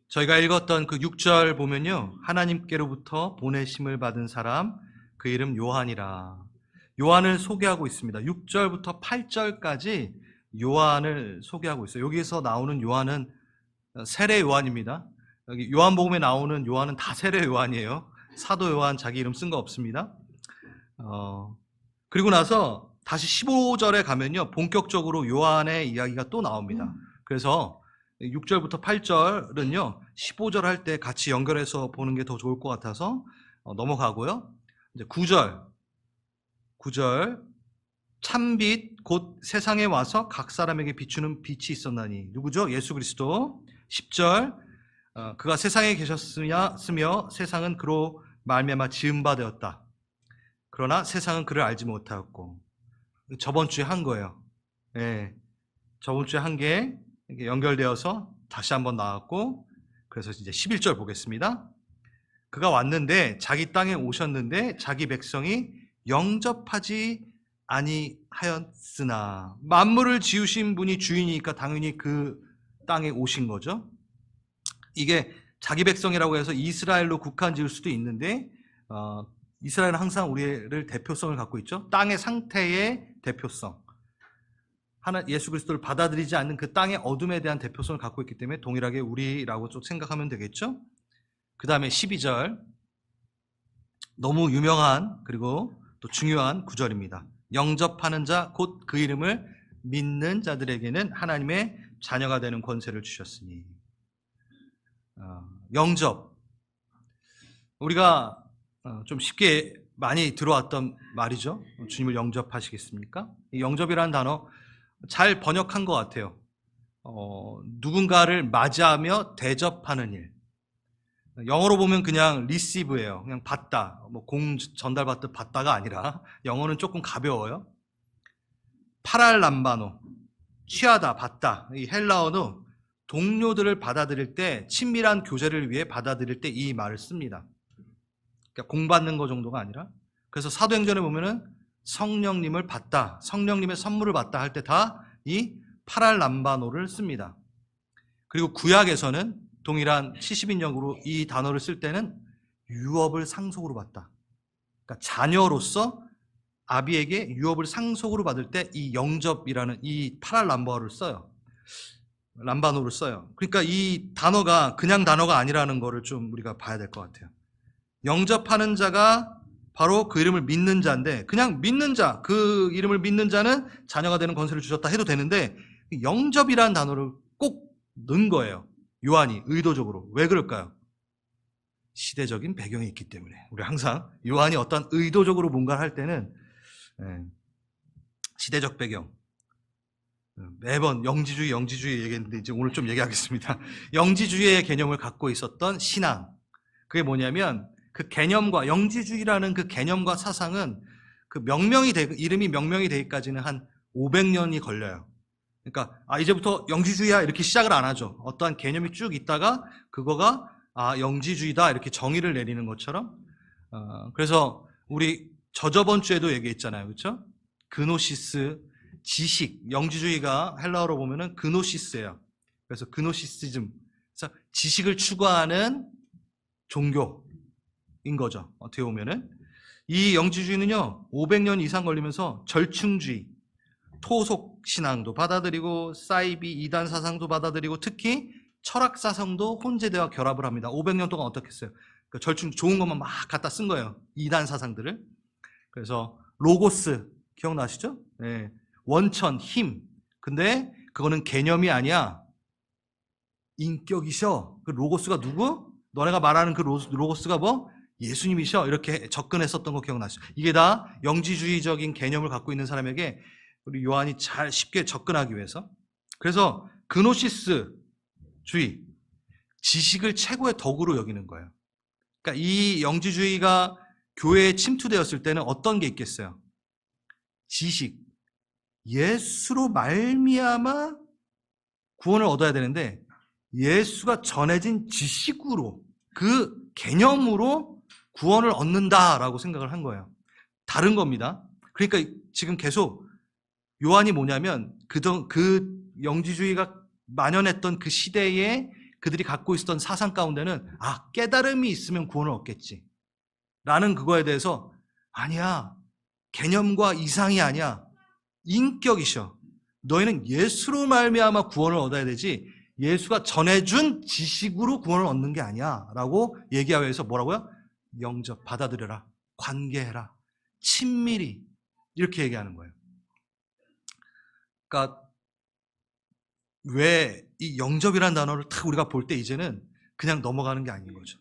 저희가 읽었던 그 6절 보면요, 하나님께로부터 보내심을 받은 사람, 그 이름 요한이라. 요한을 소개하고 있습니다. 6절부터 8절까지 요한을 소개하고 있어요. 여기서 나오는 요한은 세례 요한입니다. 여기 요한복음에 나오는 요한은 다 세례 요한이에요. 사도 요한 자기 이름 쓴 거 없습니다. 그리고 나서 다시 15절에 가면요, 본격적으로 요한의 이야기가 또 나옵니다. 그래서 6절부터 8절은요, 15절 할 때 같이 연결해서 보는 게 더 좋을 것 같아서 넘어가고요. 이제 9절 참빛 곧 세상에 와서 각 사람에게 비추는 빛이 있었나니. 누구죠? 예수 그리스도. 10절 그가 세상에 계셨으며 세상은 그로 말미암아 지은 바 되었다. 그러나 세상은 그를 알지 못하였고. 저번 주에 한 거예요. 예, 저번 주에 한 게 연결되어서 다시 한번 나왔고, 그래서 이제 11절 보겠습니다. 그가 왔는데 자기 땅에 오셨는데 자기 백성이 영접하지 아니하였으나. 만물을 지으신 분이 주인이니까 당연히 그 땅에 오신 거죠. 이게 자기 백성이라고 해서 이스라엘로 국한 지을 수도 있는데, 이스라엘은 항상 우리를 대표성을 갖고 있죠. 땅의 상태의 대표성. 예수 그리스도를 받아들이지 않는 그 땅의 어둠에 대한 대표성을 갖고 있기 때문에 동일하게 우리라고 좀 생각하면 되겠죠. 그 다음에 12절, 너무 유명한 그리고 또 중요한 구절입니다. 영접하는 자 곧 그 이름을 믿는 자들에게는 하나님의 자녀가 되는 권세를 주셨으니. 영접, 우리가 좀 쉽게 많이 들어왔던 말이죠. 주님을 영접하시겠습니까? 이 영접이라는 단어 잘 번역한 것 같아요. 누군가를 맞이하며 대접하는 일. 영어로 보면 그냥 receive예요. 그냥 받다. 뭐 공 전달받듯 받다가 아니라, 영어는 조금 가벼워요. 파랄람바노, 취하다, 받다. 이 헬라어는 동료들을 받아들일 때, 친밀한 교제를 위해 받아들일 때 이 말을 씁니다. 그러니까 공받는 거 정도가 아니라. 그래서 사도행전에 보면은 성령님을 받다, 성령님의 선물을 받다 할 때 다 이 파랄람바노를 씁니다. 그리고 구약에서는 동일한 70인역으로 이 단어를 쓸 때는 유업을 상속으로 받다. 그러니까 자녀로서 아비에게 유업을 상속으로 받을 때 이 영접이라는 이 파랄람바노를 써요. 람바노를 써요. 그러니까 이 단어가 그냥 단어가 아니라는 거를 좀 우리가 봐야 될 것 같아요. 영접하는 자가 바로 그 이름을 믿는 자인데, 그냥 믿는 자, 그 이름을 믿는 자는 자녀가 되는 권세를 주셨다 해도 되는데, 영접이라는 단어를 꼭 넣은 거예요. 요한이 의도적으로. 왜 그럴까요? 시대적인 배경이 있기 때문에. 우리 항상 요한이 어떤 의도적으로 뭔가를 할 때는 시대적 배경, 매번 영지주의 얘기했는데 이제 오늘 좀 얘기하겠습니다. 영지주의의 개념을 갖고 있었던 신앙, 그게 뭐냐면 그 개념과, 영지주의라는 그 개념과 사상은 그 이름이 명명이 되기까지는 한 500년이 걸려요. 그러니까 이제부터 영지주의야 이렇게 시작을 안 하죠. 어떠한 개념이 쭉 있다가 그거가 영지주의다 이렇게 정의를 내리는 것처럼. 그래서 우리 저저번 주에도 얘기했잖아요, 그렇죠? 그노시스, 지식, 영지주의가 헬라어로 보면은 그노시스예요. 그래서 그노시시즘, 그래서 지식을 추구하는 종교인 거죠. 어떻게 보면은 이 영지주의는요 500년 이상 걸리면서 절충주의, 토속 신앙도 받아들이고 사이비 이단 사상도 받아들이고 특히 철학 사상도 혼재되어 결합을 합니다. 500년 동안 어떻게 했어요? 그 절충 좋은 것만 막 갖다 쓴 거예요. 이단 사상들을. 그래서 로고스 기억나시죠? 네. 원천, 힘. 근데 그거는 개념이 아니야. 인격이셔. 그 로고스가 누구? 너네가 말하는 그 로고스가 뭐? 예수님이셔. 이렇게 접근했었던 거 기억나시죠? 이게 다 영지주의적인 개념을 갖고 있는 사람에게 우리 요한이 잘 쉽게 접근하기 위해서. 그래서 그노시스주의, 지식을 최고의 덕으로 여기는 거예요. 그러니까 이 영지주의가 교회에 침투되었을 때는 어떤 게 있겠어요? 지식, 예수로 말미암아 구원을 얻어야 되는데 예수가 전해진 지식으로, 그 개념으로 구원을 얻는다라고 생각을 한 거예요. 다른 겁니다. 그러니까 지금 계속 요한이 뭐냐면 그 영지주의가 만연했던 그 시대의 그들이 갖고 있었던 사상 가운데는 깨달음이 있으면 구원을 얻겠지 라는 그거에 대해서 아니야, 개념과 이상이 아니야, 인격이셔. 너희는 예수로 말미암아 구원을 얻어야 되지 예수가 전해준 지식으로 구원을 얻는 게 아니야 라고 얘기하기 위해서 뭐라고요? 영접, 받아들여라, 관계해라, 친밀히, 이렇게 얘기하는 거예요. 그러니까 왜 이 영접이라는 단어를 딱 우리가 볼 때 이제는 그냥 넘어가는 게 아닌 거죠.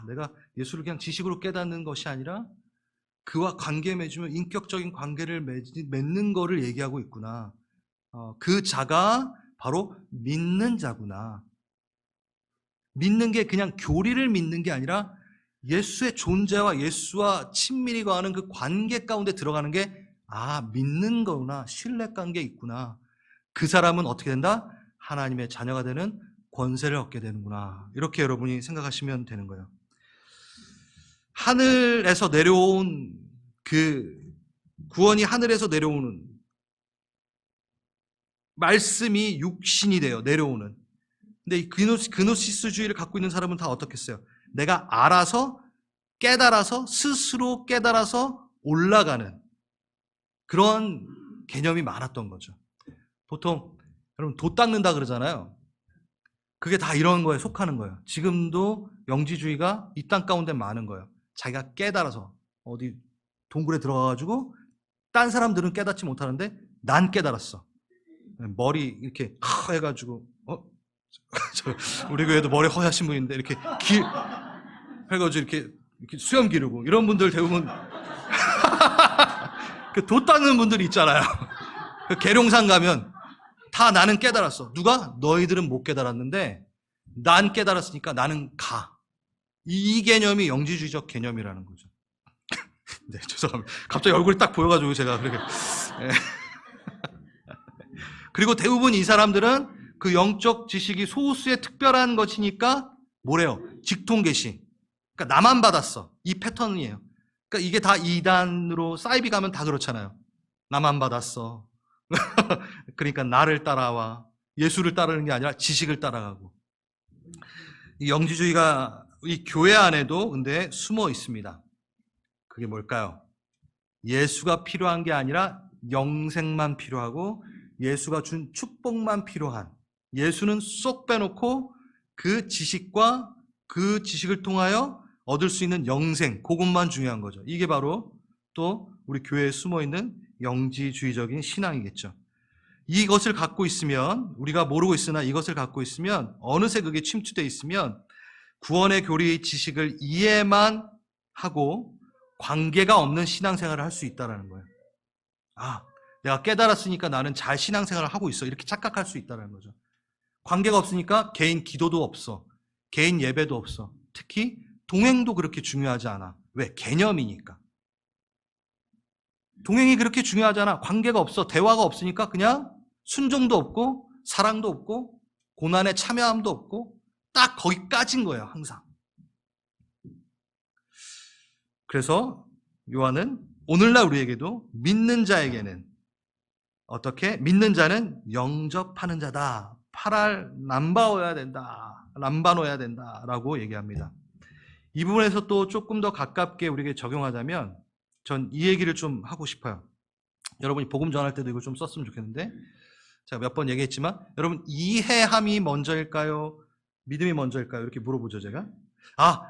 내가 예수를 그냥 지식으로 깨닫는 것이 아니라 그와 관계 맺으면 인격적인 관계를 맺는 거를 얘기하고 있구나. 그 자가 바로 믿는 자구나. 믿는 게 그냥 교리를 믿는 게 아니라 예수의 존재와 예수와 친밀히 거하는 그 관계 가운데 들어가는 게 믿는 거구나, 신뢰관계 있구나. 그 사람은 어떻게 된다? 하나님의 자녀가 되는 권세를 얻게 되는구나. 이렇게 여러분이 생각하시면 되는 거예요. 하늘에서 내려온 그 구원이 하늘에서 내려오는 말씀이 육신이 돼요. 내려오는. 근데 이 그노시스주의를 갖고 있는 사람은 다 어떻겠어요? 내가 알아서 깨달아서 스스로 깨달아서 올라가는 그런 개념이 많았던 거죠. 보통 여러분 돛 닦는다 그러잖아요. 그게 다 이런 거에 속하는 거예요. 지금도 영지주의가 이 땅 가운데 많은 거예요. 자기가 깨달아서 어디 동굴에 들어가가지고 딴 사람들은 깨닫지 못하는데 난 깨달았어. 머리 이렇게 해가지고 우리 교회도 머리 허하신 분인데 이렇게 해가지고 이렇게 수염 기르고 이런 분들 대부분 돛 닦는 분들이 있잖아요. 계룡산 가면 다 나는 깨달았어. 누가? 너희들은 못 깨달았는데 난 깨달았으니까 나는 가. 이 개념이 영지주의적 개념이라는 거죠. 네, 죄송합니다. 갑자기 얼굴이 딱 보여가지고 제가 그렇게. 네. 그리고 대부분 이 사람들은 그 영적 지식이 소수의 특별한 것이니까 뭐래요? 직통계시. 그러니까 나만 받았어. 이 패턴이에요. 그러니까 이게 다 이단으로 사이비 가면 다 그렇잖아요. 나만 받았어. 그러니까 나를 따라와. 예수를 따르는 게 아니라 지식을 따라가고. 이 영지주의가 이 교회 안에도 근데 숨어 있습니다. 그게 뭘까요? 예수가 필요한 게 아니라 영생만 필요하고 예수가 준 축복만 필요한, 예수는 쏙 빼놓고 그 지식과 그 지식을 통하여 얻을 수 있는 영생, 그것만 중요한 거죠. 이게 바로 또 우리 교회에 숨어있는 영지주의적인 신앙이겠죠. 이것을 갖고 있으면, 우리가 모르고 있으나 이것을 갖고 있으면, 어느새 그게 침투되어 있으면 구원의 교리 지식을 이해만 하고 관계가 없는 신앙생활을 할 수 있다는 거예요. 내가 깨달았으니까 나는 잘 신앙생활을 하고 있어, 이렇게 착각할 수 있다는 거죠. 관계가 없으니까 개인 기도도 없어, 개인 예배도 없어, 특히 동행도 그렇게 중요하지 않아. 왜? 개념이니까. 동행이 그렇게 중요하지 않아. 관계가 없어, 대화가 없으니까 그냥 순종도 없고 사랑도 없고 고난에 참여함도 없고 딱 거기까지인 거예요, 항상. 그래서 요한은 오늘날 우리에게도 믿는 자에게는 어떻게? 믿는 자는 영접하는 자다. 남바노야 된다라고 얘기합니다. 이 부분에서 또 조금 더 가깝게 우리에게 적용하자면 전 이 얘기를 좀 하고 싶어요. 여러분이 복음 전할 때도 이거 좀 썼으면 좋겠는데, 제가 몇 번 얘기했지만 여러분, 이해함이 먼저일까요? 믿음이 먼저일까요? 이렇게 물어보죠, 제가.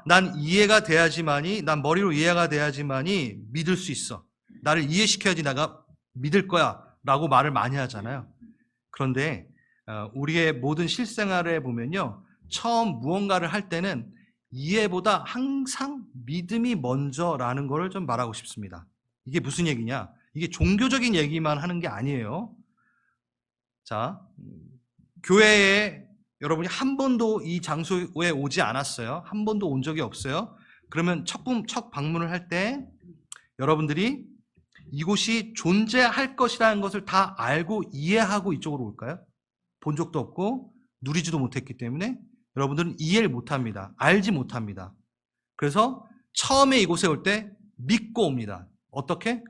난 이해가 돼야지만이, 난 머리로 이해가 돼야지만이 믿을 수 있어. 나를 이해시켜야지 내가 믿을 거야 라고 말을 많이 하잖아요. 그런데 우리의 모든 실생활에 보면요, 처음 무언가를 할 때는 이해보다 항상 믿음이 먼저라는 걸 좀 말하고 싶습니다. 이게 무슨 얘기냐? 이게 종교적인 얘기만 하는 게 아니에요. 자, 교회에 여러분이 한 번도 이 장소에 오지 않았어요. 한 번도 온 적이 없어요. 그러면 첫 방문을 할 때 여러분들이 이곳이 존재할 것이라는 것을 다 알고 이해하고 이쪽으로 올까요? 본 적도 없고 누리지도 못했기 때문에 여러분들은 이해를 못합니다. 알지 못합니다. 그래서 처음에 이곳에 올 때 믿고 옵니다. 어떻게?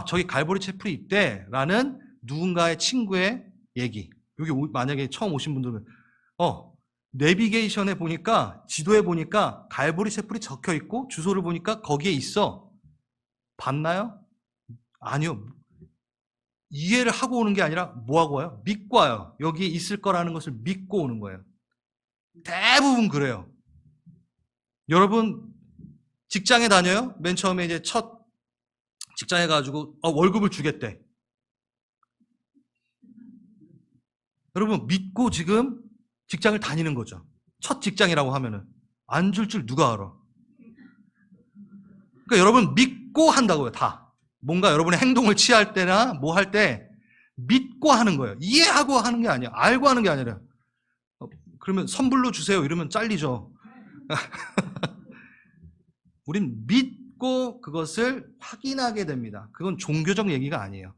저기 갈보리 채플이 있대 라는 누군가의 친구의 얘기. 여기 만약에 처음 오신 분들은 내비게이션에 보니까, 지도에 보니까 갈보리 셰플이 적혀 있고 주소를 보니까 거기에 있어. 봤나요? 아니요. 이해를 하고 오는 게 아니라 뭐 하고 와요? 믿고 와요. 여기에 있을 거라는 것을 믿고 오는 거예요. 대부분 그래요. 여러분 직장에 다녀요? 맨 처음에 이제 첫 직장에 가지고 월급을 주겠대. 여러분 믿고 지금 직장을 다니는 거죠. 첫 직장이라고 하면은 안 줄 줄 누가 알아? 그러니까 여러분 믿고 한다고요. 다. 뭔가 여러분의 행동을 취할 때나 뭐 할 때 믿고 하는 거예요. 이해하고 하는 게 아니야. 알고 하는 게 아니라. 그러면 선불로 주세요. 이러면 잘리죠. 우린 믿고 그것을 확인하게 됩니다. 그건 종교적 얘기가 아니에요.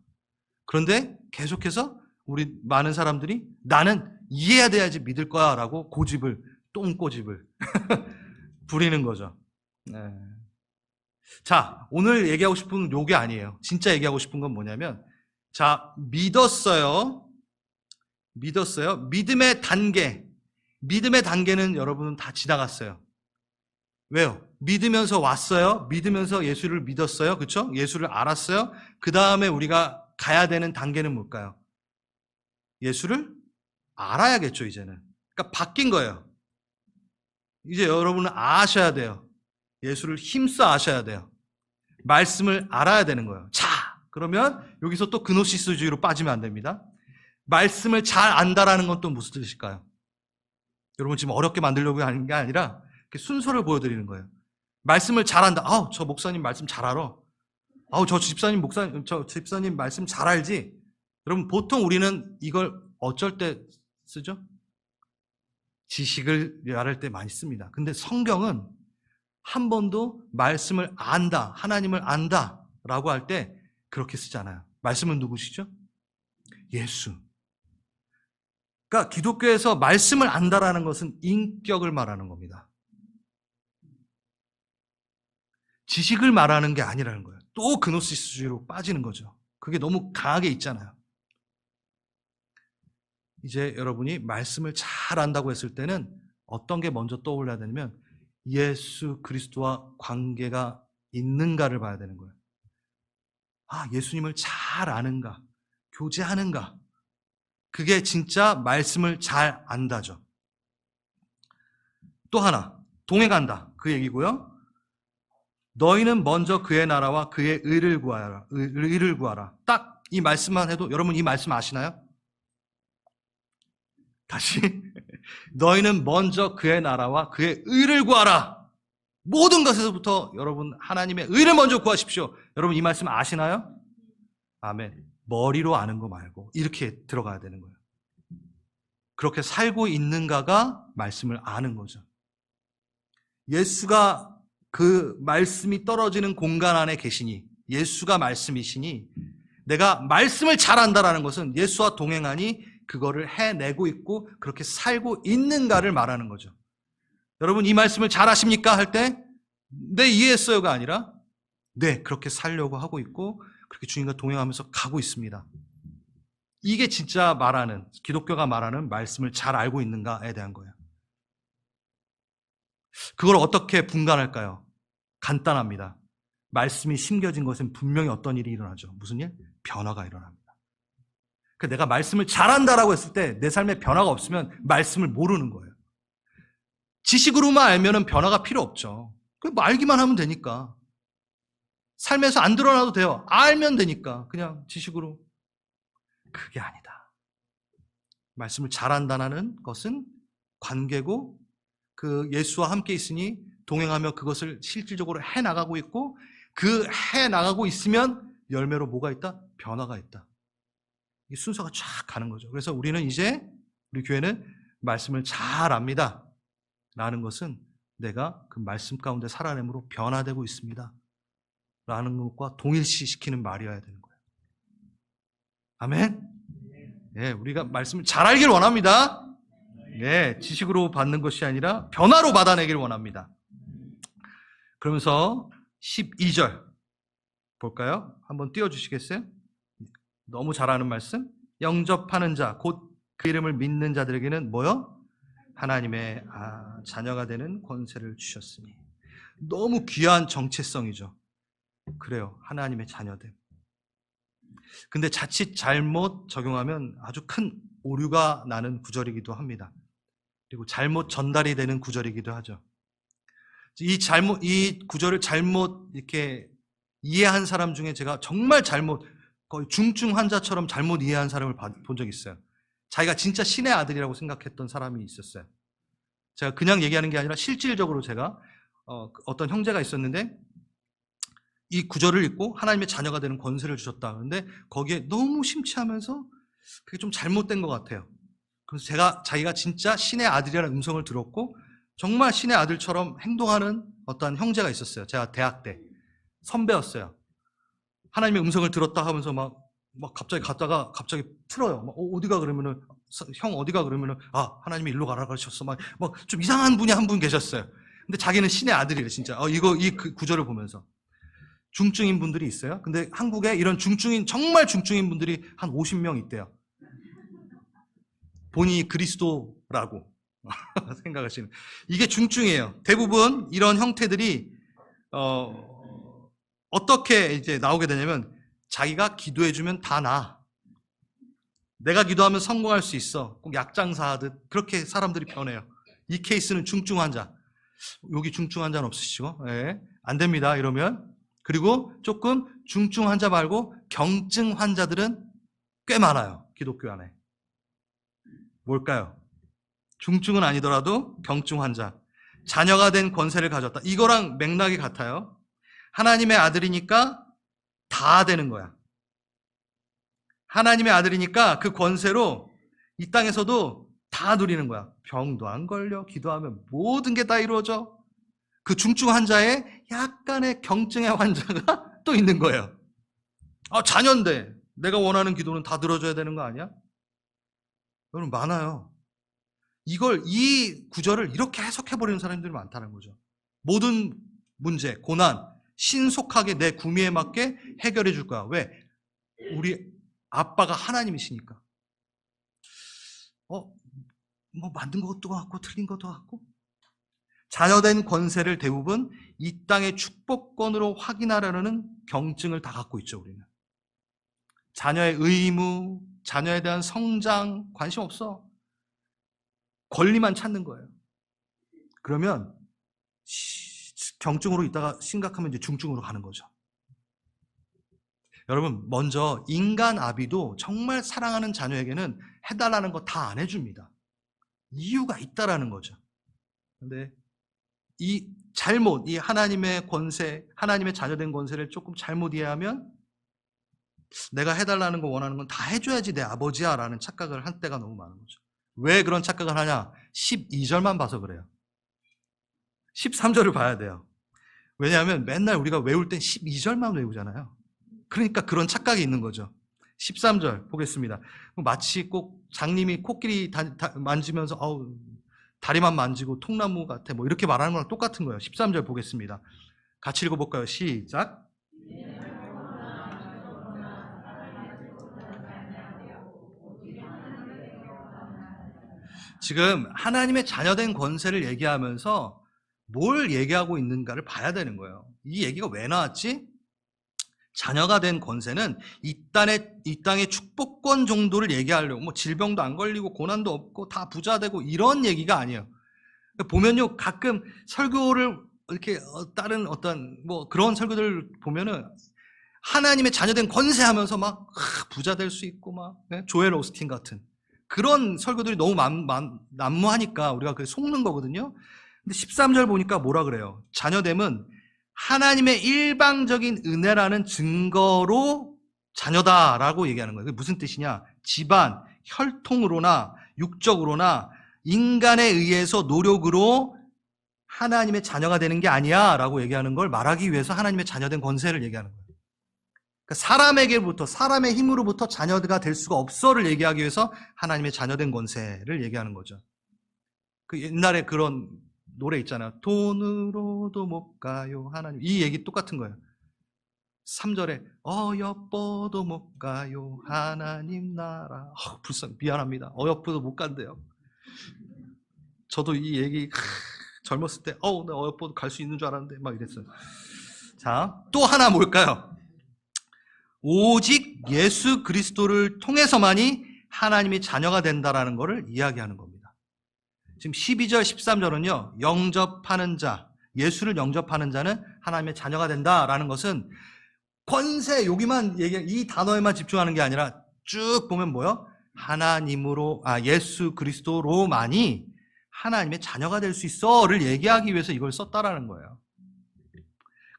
그런데 계속해서 우리 많은 사람들이 나는 이해해야 돼야지 믿을 거야 라고 고집을, 똥꼬집을 부리는 거죠. 네. 자, 오늘 얘기하고 싶은 요게 아니에요. 진짜 얘기하고 싶은 건 뭐냐면, 자, 믿었어요. 믿음의 단계는 여러분은 다 지나갔어요. 왜요? 믿으면서 왔어요. 믿으면서 예수를 믿었어요. 그렇죠? 예수를 알았어요. 그 다음에 우리가 가야 되는 단계는 뭘까요? 예수를 알아야겠죠, 이제는. 그러니까 바뀐 거예요. 이제 여러분은 아셔야 돼요. 예수를 힘써 아셔야 돼요. 말씀을 알아야 되는 거예요. 자, 그러면 여기서 또 그노시스주의로 빠지면 안 됩니다. 말씀을 잘 안다라는 건 또 무슨 뜻일까요? 여러분 지금 어렵게 만들려고 하는 게 아니라 순서를 보여드리는 거예요. 말씀을 잘 안다. 아우, 저 목사님 말씀 잘 알아. 아우, 저 집사님 말씀 잘 알지? 여러분 보통 우리는 이걸 어쩔 때 쓰죠? 지식을 말할 때 많이 씁니다. 근데 성경은 한 번도 말씀을 안다, 하나님을 안다 라고 할 때 그렇게 쓰지 않아요. 말씀은 누구시죠? 예수. 그러니까 기독교에서 말씀을 안다라는 것은 인격을 말하는 겁니다. 지식을 말하는 게 아니라는 거예요. 또 그노시스주의로 빠지는 거죠. 그게 너무 강하게 있잖아요. 이제 여러분이 말씀을 잘 안다고 했을 때는 어떤 게 먼저 떠올라야 되냐면 예수 그리스도와 관계가 있는가를 봐야 되는 거예요. 아, 예수님을 잘 아는가, 교제하는가. 그게 진짜 말씀을 잘 안다죠. 또 하나, 동행한다. 그 얘기고요. 너희는 먼저 그의 나라와 그의 의를 구하라. 딱 이 말씀만 해도 여러분 이 말씀 아시나요? 다시 너희는 먼저 그의 나라와 그의 의를 구하라. 모든 것에서부터 여러분 하나님의 의를 먼저 구하십시오. 여러분 이 말씀 아시나요? 아멘. 머리로 아는 거 말고 이렇게 들어가야 되는 거예요. 그렇게 살고 있는가가 말씀을 아는 거죠. 예수가 그 말씀이 떨어지는 공간 안에 계시니, 예수가 말씀이시니 내가 말씀을 잘 안다라는 것은 예수와 동행하니 그거를 해내고 있고 그렇게 살고 있는가를 말하는 거죠. 여러분 이 말씀을 잘 아십니까? 할 때 네, 이해했어요가 아니라 네, 그렇게 살려고 하고 있고 그렇게 주님과 동행하면서 가고 있습니다. 이게 진짜 말하는, 기독교가 말하는 말씀을 잘 알고 있는가에 대한 거예요. 그걸 어떻게 분간할까요? 간단합니다. 말씀이 심겨진 것은 분명히 어떤 일이 일어나죠. 무슨 일? 변화가 일어납니다. 내가 말씀을 잘한다라고 했을 때 내 삶에 변화가 없으면 말씀을 모르는 거예요. 지식으로만 알면 변화가 필요 없죠. 알기만 하면 되니까. 삶에서 안 드러나도 돼요. 알면 되니까. 그냥 지식으로. 그게 아니다. 말씀을 잘한다는 것은 관계고 그 예수와 함께 있으니 동행하며 그것을 실질적으로 해나가고 있고 그 해나가고 있으면 열매로 뭐가 있다? 변화가 있다. 이 순서가 쫙 가는 거죠. 그래서 우리는 이제 우리 교회는 말씀을 잘 압니다. 라는 것은 내가 그 말씀 가운데 살아냄으로 변화되고 있습니다. 라는 것과 동일시시키는 말이어야 되는 거예요. 아멘? 네, 우리가 말씀을 잘 알길 원합니다. 네, 지식으로 받는 것이 아니라 변화로 받아내길 원합니다. 그러면서 12절 볼까요? 한번 띄워주시겠어요? 너무 잘 아는 말씀. 영접하는 자, 곧 그 이름을 믿는 자들에게는 뭐요? 하나님의 자녀가 되는 권세를 주셨으니. 너무 귀한 정체성이죠. 그래요. 하나님의 자녀됨. 근데 자칫 잘못 적용하면 아주 큰 오류가 나는 구절이기도 합니다. 그리고 잘못 전달이 되는 구절이기도 하죠. 이 구절을 잘못 이렇게 이해한 사람 중에 제가 정말 거의 중증 환자처럼 잘못 이해한 사람을 본 적이 있어요. 자기가 진짜 신의 아들이라고 생각했던 사람이 있었어요. 제가 그냥 얘기하는 게 아니라 실질적으로 제가 어떤 형제가 있었는데 이 구절을 읽고 하나님의 자녀가 되는 권세를 주셨다. 그런데 거기에 너무 심취하면서 그게 좀 잘못된 것 같아요. 그래서 자기가 진짜 신의 아들이라는 음성을 들었고 정말 신의 아들처럼 행동하는 어떤 형제가 있었어요. 제가 대학 때 선배였어요. 하나님의 음성을 들었다 하면서 막 갑자기 갔다가 갑자기 틀어요. 어디가 그러면은 형 어디가 그러면은 하나님이 일로 가라 그러셨어. 막 좀 이상한 분이 한 분 계셨어요. 근데 자기는 신의 아들이래 진짜. 이 구절을 보면서 중증인 분들이 있어요. 근데 한국에 이런 정말 중증인 분들이 한 50명 있대요. 본인이 그리스도라고 생각하시는. 이게 중증이에요. 대부분 이런 형태들이 어떻게 이제 나오게 되냐면 자기가 기도해주면 다 나아. 내가 기도하면 성공할 수 있어. 꼭 약장사 하듯 그렇게 사람들이 변해요. 이 케이스는 중증 환자. 여기 중증 환자는 없으시고 안 됩니다. 이러면. 그리고 조금 중증 환자 말고 경증 환자들은 꽤 많아요. 기독교 안에. 뭘까요? 중증은 아니더라도 경증 환자. 자녀가 된 권세를 가졌다. 이거랑 맥락이 같아요. 하나님의 아들이니까 다 되는 거야. 하나님의 아들이니까 그 권세로 이 땅에서도 다 누리는 거야. 병도 안 걸려. 기도하면 모든 게 다 이루어져. 그 중증 환자에 약간의 경증의 환자가 또 있는 거예요. 자녀인데 내가 원하는 기도는 다 들어줘야 되는 거 아니야? 여러분 많아요. 이 구절을 이렇게 해석해버리는 사람들이 많다는 거죠. 모든 문제, 고난, 신속하게 내 구미에 맞게 해결해 줄 거야. 왜? 우리 아빠가 하나님이시니까. 만든 것도 같고 틀린 것도 같고. 자녀된 권세를 대부분 이 땅의 축복권으로 확인하려는 경증을 다 갖고 있죠, 우리는. 자녀의 의무, 자녀에 대한 성장 관심 없어. 권리만 찾는 거예요. 그러면 경증으로 있다가 심각하면 이제 중증으로 가는 거죠. 여러분, 먼저 인간 아비도 정말 사랑하는 자녀에게는 해달라는 거 다 안 해줍니다. 이유가 있다라는 거죠. 근데 이 하나님의 권세, 하나님의 자녀된 권세를 조금 잘못 이해하면 내가 해달라는 거 원하는 건 다 해줘야지 내 아버지야 라는 착각을 한 때가 너무 많은 거죠. 왜 그런 착각을 하냐? 12절만 봐서 그래요. 13절을 봐야 돼요. 왜냐하면 맨날 우리가 외울 땐 12절만 외우잖아요. 그러니까 그런 착각이 있는 거죠. 13절 보겠습니다. 마치 꼭 장님이 코끼리 만지면서 다리만 만지고 통나무 같아 이렇게 말하는 거랑 똑같은 거예요. 13절 보겠습니다. 같이 읽어볼까요? 시작. 지금 하나님의 자녀된 권세를 얘기하면서 뭘 얘기하고 있는가를 봐야 되는 거예요. 이 얘기가 왜 나왔지? 자녀가 된 권세는 이 땅의 축복권 정도를 얘기하려고 질병도 안 걸리고 고난도 없고 다 부자 되고 이런 얘기가 아니에요. 보면요, 가끔 설교를 이렇게 다른 어떤 그런 설교들 보면은 하나님의 자녀된 권세 하면서 막 부자 될 수 있고 조엘 오스틴 같은 그런 설교들이 너무 난무하니까 우리가 그게 속는 거거든요. 근데 13절 보니까 뭐라 그래요? 자녀됨은 하나님의 일방적인 은혜라는 증거로 자녀다라고 얘기하는 거예요. 그게 무슨 뜻이냐? 집안, 혈통으로나 육적으로나 인간에 의해서 노력으로 하나님의 자녀가 되는 게 아니야 라고 얘기하는 걸 말하기 위해서 하나님의 자녀된 권세를 얘기하는 거예요. 그러니까 사람의 힘으로부터 자녀가 될 수가 없어를 얘기하기 위해서 하나님의 자녀된 권세를 얘기하는 거죠. 그 옛날에 그런 노래 있잖아요. 돈으로도 못 가요 하나님. 이 얘기 똑같은 거예요. 3절에 어여뻐도 못 가요 하나님 나라. 미안합니다. 어여뻐도 못 간대요. 저도 이 얘기 젊었을 때 나 어여뻐도 갈 수 있는 줄 알았는데 막 이랬어요. 자, 또 하나 뭘까요? 오직 예수 그리스도를 통해서만이 하나님이 자녀가 된다라는 것을 이야기하는 겁니다. 지금 12절, 13절은요. 영접하는 자, 예수를 영접하는 자는 하나님의 자녀가 된다라는 것은 권세, 여기만 이 단어에만 집중하는 게 아니라 쭉 보면 뭐요? 예수 그리스도로만이 하나님의 자녀가 될 수 있어를 얘기하기 위해서 이걸 썼다라는 거예요.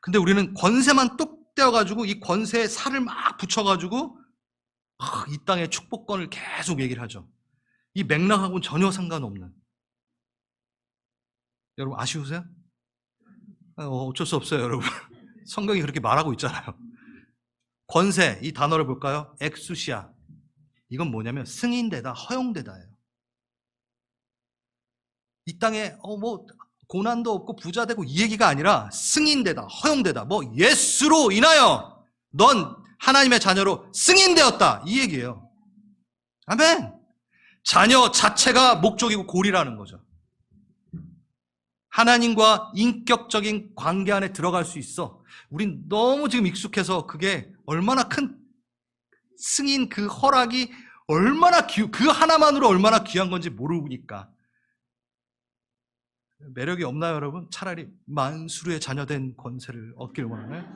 근데 우리는 권세만 뚝 떼어가지고 이 권세에 살을 막 붙여가지고 이 땅의 축복권을 계속 얘기를 하죠. 이 맥락하고는 전혀 상관없는. 여러분 아쉬우세요? 어쩔 수 없어요, 여러분. 성경이 그렇게 말하고 있잖아요. 권세, 이 단어를 볼까요? 엑수시아. 이건 뭐냐면 승인되다, 허용되다예요. 이 땅에 고난도 없고 부자 되고 이 얘기가 아니라 승인되다, 허용되다. 예수로 인하여 넌 하나님의 자녀로 승인되었다. 이 얘기예요. 아멘. 자녀 자체가 목적이고 골이라는 거죠. 하나님과 인격적인 관계 안에 들어갈 수 있어. 우린 너무 지금 익숙해서 그게 얼마나 큰 승인, 그 허락이 얼마나 그 하나만으로 얼마나 귀한 건지 모르니까. 매력이 없나요, 여러분? 차라리 만수르의 자녀된 권세를 얻기를 원하나요?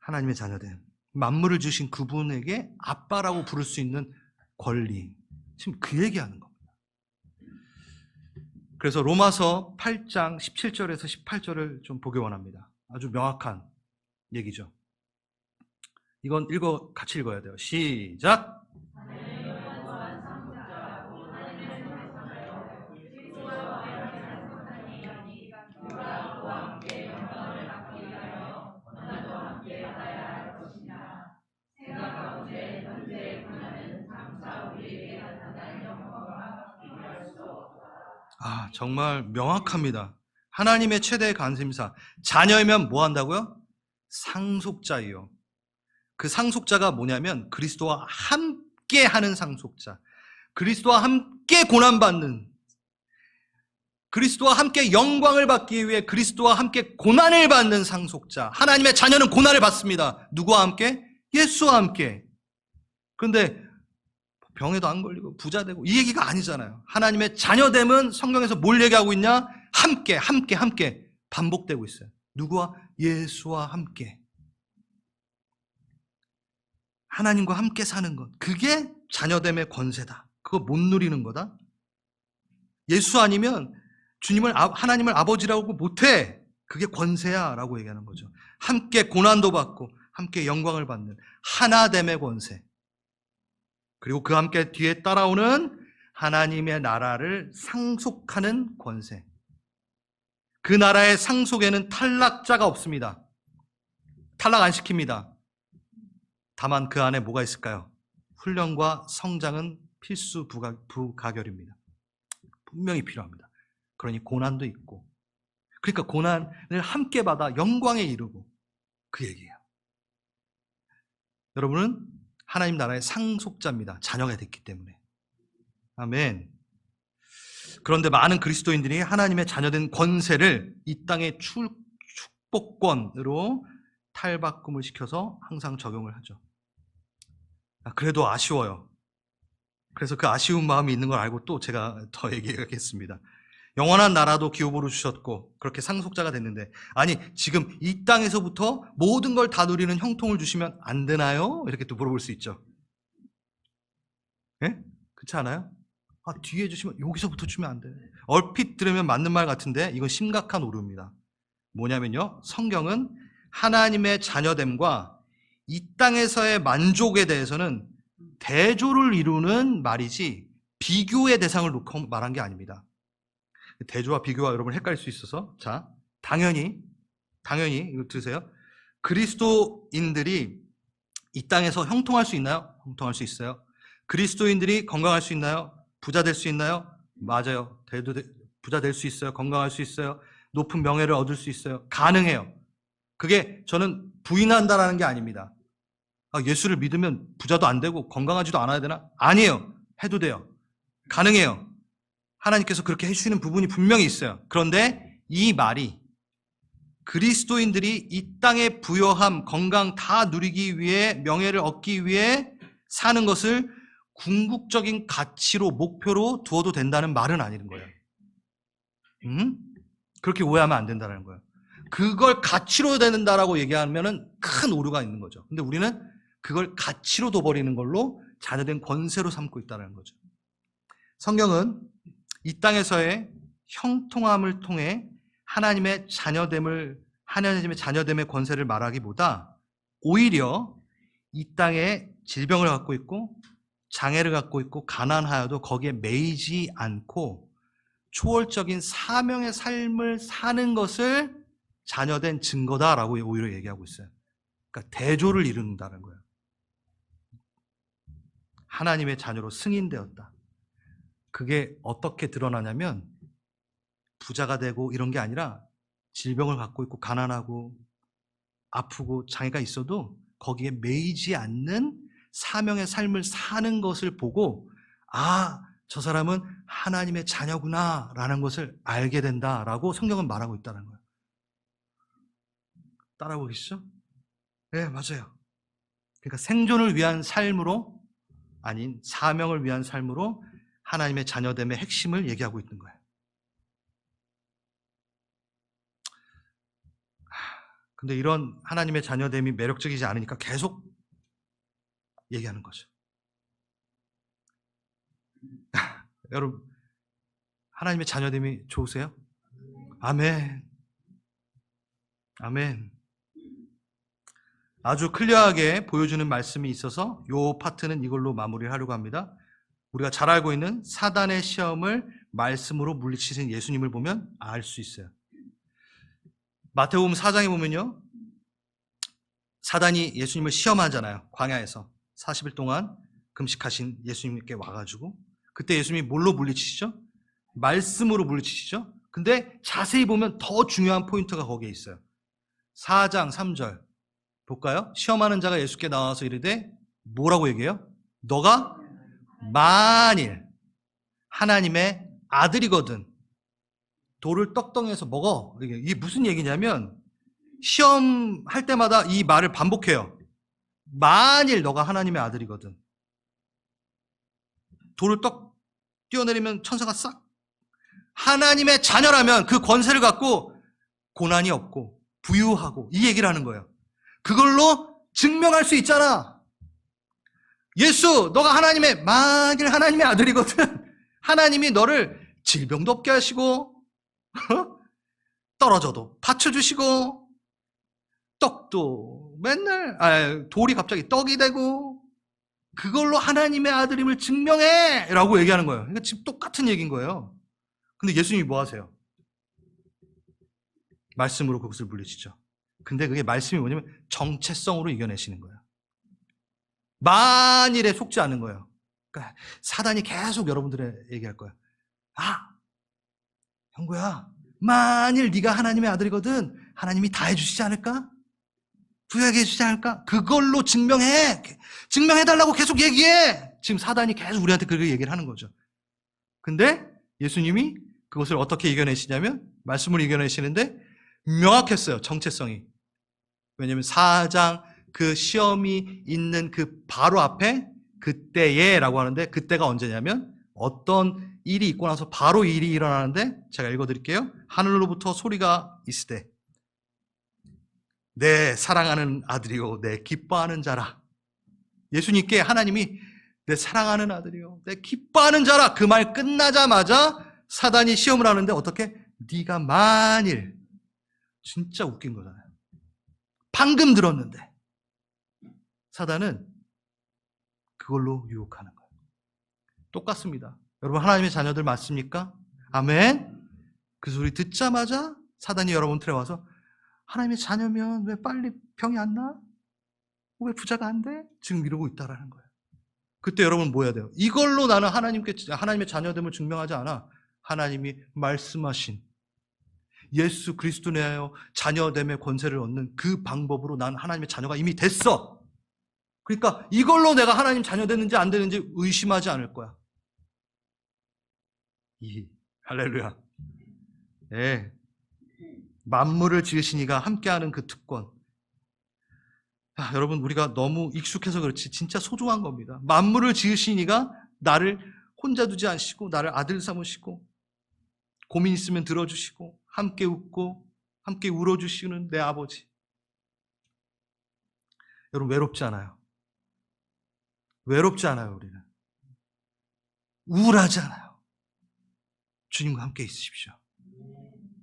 하나님의 자녀된, 만물을 주신 그분에게 아빠라고 부를 수 있는 권리. 지금 그 얘기하는 겁니다. 그래서 로마서 8장 17절에서 18절을 좀 보기 원합니다. 아주 명확한 얘기죠. 이건 같이 읽어야 돼요. 시작! 정말 명확합니다. 하나님의 최대의 관심사. 자녀이면 뭐 한다고요? 상속자예요. 그 상속자가 뭐냐면 그리스도와 함께 하는 상속자. 그리스도와 함께 고난받는, 그리스도와 함께 영광을 받기 위해 그리스도와 함께 고난을 받는 상속자. 하나님의 자녀는 고난을 받습니다. 누구와 함께? 예수와 함께. 그런데 병에도 안 걸리고 부자 되고 이 얘기가 아니잖아요. 하나님의 자녀됨은 성경에서 뭘 얘기하고 있냐? 함께 반복되고 있어요. 누구와? 예수와 함께. 하나님과 함께 사는 것. 그게 자녀됨의 권세다. 그거 못 누리는 거다. 예수 아니면 하나님을 아버지라고 못해. 그게 권세야 라고 얘기하는 거죠. 함께 고난도 받고 함께 영광을 받는 하나됨의 권세. 그리고 그 함께 뒤에 따라오는 하나님의 나라를 상속하는 권세. 그 나라의 상속에는 탈락자가 없습니다. 탈락 안 시킵니다. 다만 그 안에 뭐가 있을까요? 훈련과 성장은 필수 부가결입니다. 분명히 필요합니다. 그러니 고난도 있고, 그러니까 고난을 함께 받아 영광에 이르고, 그 얘기예요. 여러분은 하나님 나라의 상속자입니다. 자녀가 됐기 때문에. 아멘. 그런데 많은 그리스도인들이 하나님의 자녀된 권세를 이 땅의 축복권으로 탈바꿈을 시켜서 항상 적용을 하죠. 그래도 아쉬워요. 그래서 그 아쉬운 마음이 있는 걸 알고 또 제가 더 얘기하겠습니다. 영원한 나라도 기업으로 주셨고 그렇게 상속자가 됐는데, 아니 지금 이 땅에서부터 모든 걸 다 누리는 형통을 주시면 안 되나요? 이렇게 또 물어볼 수 있죠. 예? 그렇지 않아요? 뒤에 주시면 여기서부터 주면 안 돼. 얼핏 들으면 맞는 말 같은데 이건 심각한 오류입니다. 뭐냐면요, 성경은 하나님의 자녀됨과 이 땅에서의 만족에 대해서는 대조를 이루는 말이지 비교의 대상을 놓고 말한 게 아닙니다. 대조와 비교와 여러분 헷갈릴 수 있어서, 자, 당연히 이거 들으세요. 그리스도인들이 이 땅에서 형통할 수 있나요? 형통할 수 있어요. 그리스도인들이 건강할 수 있나요? 부자 될 수 있나요? 맞아요. 부자 될 수 있어요. 건강할 수 있어요. 높은 명예를 얻을 수 있어요. 가능해요. 그게 저는 부인한다라는 게 아닙니다. 예수를 믿으면 부자도 안 되고 건강하지도 않아야 되나? 아니에요. 해도 돼요. 가능해요. 하나님께서 그렇게 해주시는 부분이 분명히 있어요. 그런데 이 말이 그리스도인들이 이 땅의 부여함, 건강 다 누리기 위해, 명예를 얻기 위해 사는 것을 궁극적인 가치로, 목표로 두어도 된다는 말은 아닌 거예요. 그렇게 오해하면 안 된다는 거예요. 그걸 가치로 된다라고 얘기하면 큰 오류가 있는 거죠. 근데 우리는 그걸 가치로 둬버리는 걸로 자녀된 권세로 삼고 있다는 거죠. 성경은 이 땅에서의 형통함을 통해 하나님의 자녀됨의 권세를 말하기보다 오히려 이 땅에 질병을 갖고 있고 장애를 갖고 있고 가난하여도 거기에 매이지 않고 초월적인 사명의 삶을 사는 것을 자녀된 증거다라고 오히려 얘기하고 있어요. 그러니까 대조를 이룬다는 거예요. 하나님의 자녀로 승인되었다. 그게 어떻게 드러나냐면 부자가 되고 이런 게 아니라 질병을 갖고 있고 가난하고 아프고 장애가 있어도 거기에 매이지 않는 사명의 삶을 사는 것을 보고 저 사람은 하나님의 자녀구나 라는 것을 알게 된다라고 성경은 말하고 있다는 거예요. 따라오고 계시죠? 네, 맞아요. 그러니까 생존을 위한 삶으로 아닌 사명을 위한 삶으로 하나님의 자녀됨의 핵심을 얘기하고 있는 거예요. 근데 이런 하나님의 자녀됨이 매력적이지 않으니까 계속 얘기하는 거죠. 여러분, 하나님의 자녀됨이 좋으세요? 아멘. 아멘. 아주 클리어하게 보여주는 말씀이 있어서 이 파트는 이걸로 마무리를 하려고 합니다. 우리가 잘 알고 있는 사단의 시험을 말씀으로 물리치신 예수님을 보면 알 수 있어요. 마태복음 4장에 보면요, 사단이 예수님을 시험하잖아요. 광야에서 40일 동안 금식하신 예수님께 와가지고 그때 예수님이 뭘로 물리치시죠? 말씀으로 물리치시죠? 근데 자세히 보면 더 중요한 포인트가 거기에 있어요. 4장 3절 볼까요? 시험하는 자가 예수께 나와서 이르되 뭐라고 얘기해요? 너가 만일 하나님의 아들이거든 돌을 떡덩이에서 먹어. 이게 무슨 얘기냐면 시험할 때마다 이 말을 반복해요. 만일 너가 하나님의 아들이거든 돌을 떡 뛰어내리면 천사가 싹 하나님의 자녀라면 그 권세를 갖고 고난이 없고 부유하고 이 얘기를 하는 거예요. 그걸로 증명할 수 있잖아. 예수, 너가 만일 하나님의 아들이거든 하나님이 너를 질병도 없게 하시고 떨어져도 받쳐주시고 떡도 맨날 돌이 갑자기 떡이 되고 그걸로 하나님의 아들임을 증명해 라고 얘기하는 거예요. 그러니까 지금 똑같은 얘기인 거예요. 근데 예수님이 뭐 하세요? 말씀으로 그것을 물리치죠. 근데 그게 말씀이 뭐냐면 정체성으로 이겨내시는 거예요. 만일에 속지 않는 거예요. 그러니까 사단이 계속 여러분들의 얘기할 거예요. 형구야, 만일 네가 하나님의 아들이거든 하나님이 다 해주시지 않을까? 부유하게 해주시지 않을까? 그걸로 증명해달라고 계속 얘기해. 지금 사단이 계속 우리한테 그렇게 얘기를 하는 거죠. 근데 예수님이 그것을 어떻게 이겨내시냐면 말씀으로 이겨내시는데 명확했어요. 정체성이. 왜냐하면 4장 그 시험이 있는 그 바로 앞에 그때에 라고 하는데 그때가 언제냐면 어떤 일이 있고 나서 바로 일이 일어나는데 제가 읽어드릴게요. 하늘로부터 소리가 있으되 내 사랑하는 아들이요 내 기뻐하는 자라. 예수님께 하나님이 내 사랑하는 아들이요 내 기뻐하는 자라 그 말 끝나자마자 사단이 시험을 하는데 어떻게? 네가 만일 진짜 웃긴 거잖아요. 방금 들었는데 사단은 그걸로 유혹하는 거예요. 똑같습니다. 여러분 하나님의 자녀들 맞습니까? 아멘. 그 소리 듣자마자 사단이 여러분 틀에 와서 하나님의 자녀면 왜 빨리 병이 안 나? 왜 부자가 안 돼? 지금 이러고 있다라는 거예요. 그때 여러분 뭐 해야 돼요? 이걸로 나는 하나님의 자녀됨을 증명하지 않아. 하나님이 말씀하신 예수 그리스도 내하여 자녀됨의 권세를 얻는 그 방법으로 난 하나님의 자녀가 이미 됐어. 그러니까 이걸로 내가 하나님 자녀 됐는지 안 됐는지 의심하지 않을 거야. 할렐루야. 예. 만물을 지으신 이가 함께하는 그 특권. 여러분, 우리가 너무 익숙해서 그렇지 진짜 소중한 겁니다. 만물을 지으신 이가 나를 혼자 두지 않으시고 나를 아들 삼으시고 고민 있으면 들어주시고 함께 웃고 함께 울어주시는 내 아버지. 여러분, 외롭지 않아요. 외롭지 않아요. 우리는 우울하지 않아요. 주님과 함께 있으십시오.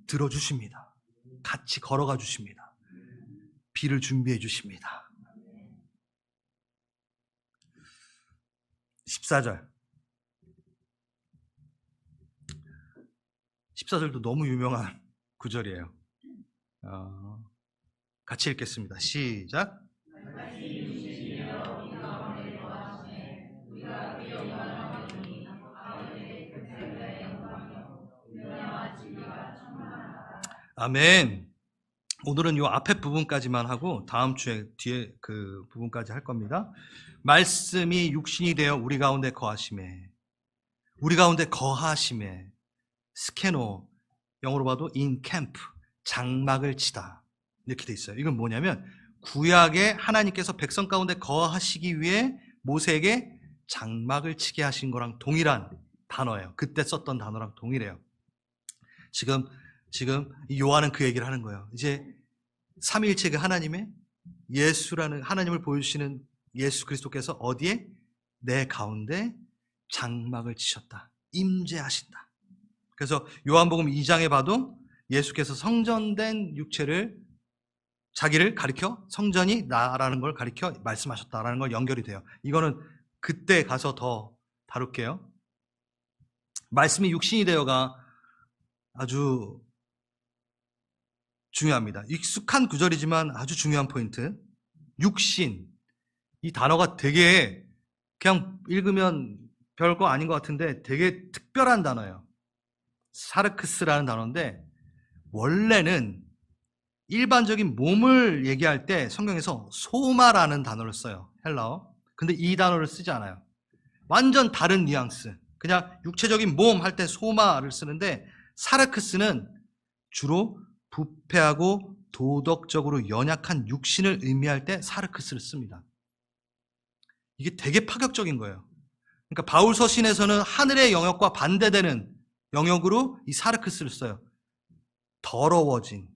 들어주십니다. 같이 걸어가 주십니다. 비를 준비해 주십니다. 14절. 14절도 너무 유명한 구절이에요. 같이 읽겠습니다. 시작. 아멘. 오늘은 이 앞에 부분까지만 하고 다음 주에 뒤에 그 부분까지 할 겁니다. 말씀이 육신이 되어 우리 가운데 거하심에, 우리 가운데 거하심에, 스케노, 영어로 봐도 in camp, 장막을 치다 이렇게 돼 있어요. 이건 뭐냐면 구약에 하나님께서 백성 가운데 거하시기 위해 모세에게 장막을 치게 하신 거랑 동일한 단어예요. 그때 썼던 단어랑 동일해요. 지금 요한은 그 얘기를 하는 거예요. 이제 삼위일체 그 하나님의 예수라는 하나님을 보여주시는 예수 그리스도께서 어디에? 내 가운데 장막을 치셨다. 임재하신다. 그래서 요한복음 2장에 봐도 예수께서 성전된 육체를 자기를 가리켜 성전이 나라는 걸 가리켜 말씀하셨다라는 걸 연결이 돼요. 이거는 그때 가서 더 다룰게요. 말씀이 육신이 되어가 아주 중요합니다. 익숙한 구절이지만 아주 중요한 포인트. 육신. 이 단어가 되게 그냥 읽으면 별거 아닌 것 같은데 되게 특별한 단어예요. 사르크스라는 단어인데 원래는 일반적인 몸을 얘기할 때 성경에서 소마라는 단어를 써요. 헬라어. 근데 이 단어를 쓰지 않아요. 완전 다른 뉘앙스. 그냥 육체적인 몸 할 때 소마를 쓰는데 사르크스는 주로 부패하고 도덕적으로 연약한 육신을 의미할 때 사르크스를 씁니다. 이게 되게 파격적인 거예요. 그러니까 바울 서신에서는 하늘의 영역과 반대되는 영역으로 이 사르크스를 써요. 더러워진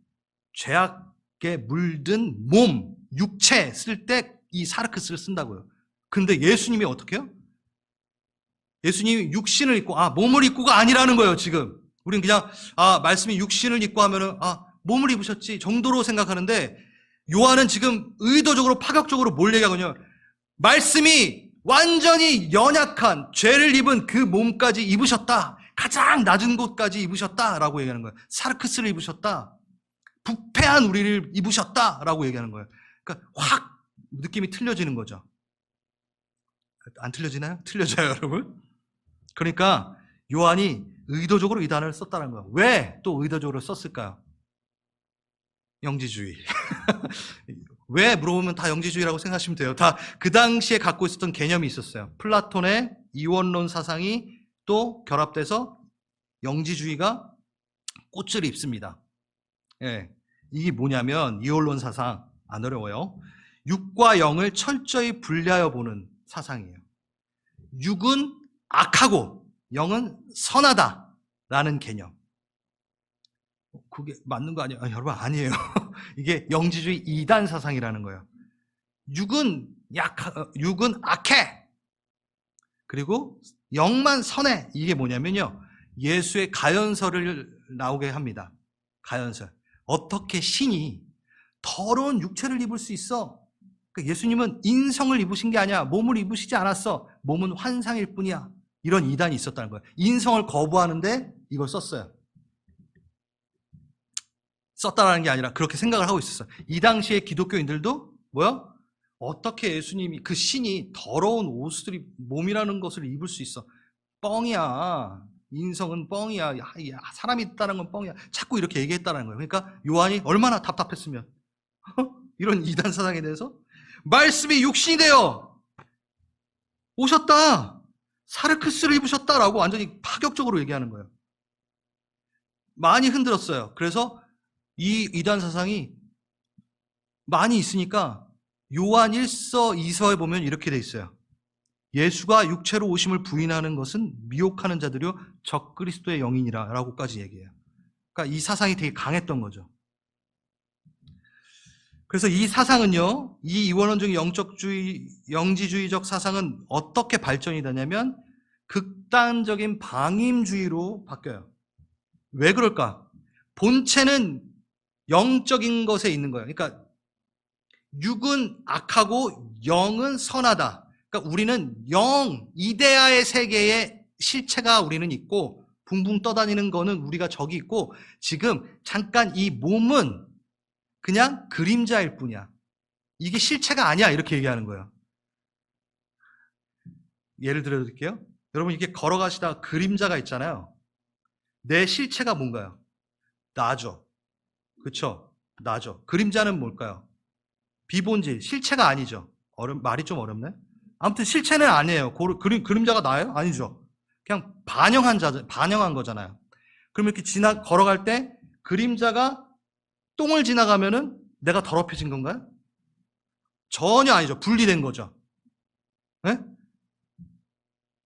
죄악에 물든 몸, 육체 쓸 때 이 사르크스를 쓴다고요. 근데 예수님이 어떻게 해요? 예수님이 육신을 입고 몸을 입고가 아니라는 거예요. 지금 우린 그냥 말씀이 육신을 입고 하면은 몸을 입으셨지 정도로 생각하는데 요한은 지금 의도적으로 파격적으로 뭘 얘기하거든요. 말씀이 완전히 연약한 죄를 입은 그 몸까지 입으셨다. 가장 낮은 곳까지 입으셨다라고 얘기하는 거예요. 사르크스를 입으셨다. 부패한 우리를 입으셨다라고 얘기하는 거예요. 그러니까 확 느낌이 틀려지는 거죠. 안 틀려지나요? 틀려져요, 여러분. 그러니까 요한이 의도적으로 이 단어를 썼다는 거예요. 왜 또 의도적으로 썼을까요? 영지주의. 왜 물어보면 다 영지주의라고 생각하시면 돼요. 다 그 당시에 갖고 있었던 개념이 있었어요. 플라톤의 이원론 사상이 또 결합돼서 영지주의가 꽃을 입습니다. 예, 이게 뭐냐면 이원론 사상 안 어려워요. 육과 영을 철저히 분리하여 보는 사상이에요. 육은 악하고 영은 선하다라는 개념. 그게 맞는 거 아니에요? 여러분 아니에요. 이게 영지주의 이단 사상이라는 거예요. 육은 악해. 그리고 영만 선해. 이게 뭐냐면요. 예수의 가연설을 나오게 합니다. 가연설. 어떻게 신이 더러운 육체를 입을 수 있어? 그러니까 예수님은 인성을 입으신 게 아니야. 몸을 입으시지 않았어. 몸은 환상일 뿐이야. 이런 이단이 있었다는 거예요. 인성을 거부하는데 이걸 썼어요. 썼다라는 게 아니라 그렇게 생각을 하고 있었어요. 이 당시에 기독교인들도 뭐야? 어떻게 예수님이 그 신이 더러운 옷을 몸이라는 것을 입을 수 있어? 뻥이야. 인성은 뻥이야. 사람이 있다는 건 뻥이야. 자꾸 이렇게 얘기했다는 거예요. 그러니까 요한이 얼마나 답답했으면 이런 이단 사상에 대해서 말씀이 육신이 되어 오셨다. 사르크스를 입으셨다라고 완전히 파격적으로 얘기하는 거예요. 많이 흔들었어요. 그래서 이 이단 사상이 많이 있으니까 요한 1서 2서에 보면 이렇게 돼 있어요. 예수가 육체로 오심을 부인하는 것은 미혹하는 자들이요 적그리스도의 영이니라 라고까지 얘기해요. 그러니까 이 사상이 되게 강했던 거죠. 그래서 이 사상은요, 이 이원론적인 영적주의, 영지주의적 사상은 어떻게 발전이 되냐면 극단적인 방임주의로 바뀌어요. 왜 그럴까? 본체는 영적인 것에 있는 거예요. 그러니까 육은 악하고 영은 선하다. 그러니까 우리는 영, 이데아의 세계에 실체가 우리는 있고 붕붕 떠다니는 거는 우리가 저기 있고 지금 잠깐 이 몸은 그냥 그림자일 뿐이야. 이게 실체가 아니야. 이렇게 얘기하는 거예요. 예를 들어 드릴게요. 여러분 이렇게 걸어가시다가 그림자가 있잖아요. 내 실체가 뭔가요? 나죠. 그렇죠? 나죠. 그림자는 뭘까요? 비본질, 실체가 아니죠. 말이 좀 어렵네. 아무튼 실체는 아니에요. 그림자가 나예요? 아니죠. 그냥 반영한 거잖아요. 그럼 이렇게 걸어갈 때 그림자가 똥을 지나가면은 내가 더럽혀진 건가요? 전혀 아니죠. 분리된 거죠. 네?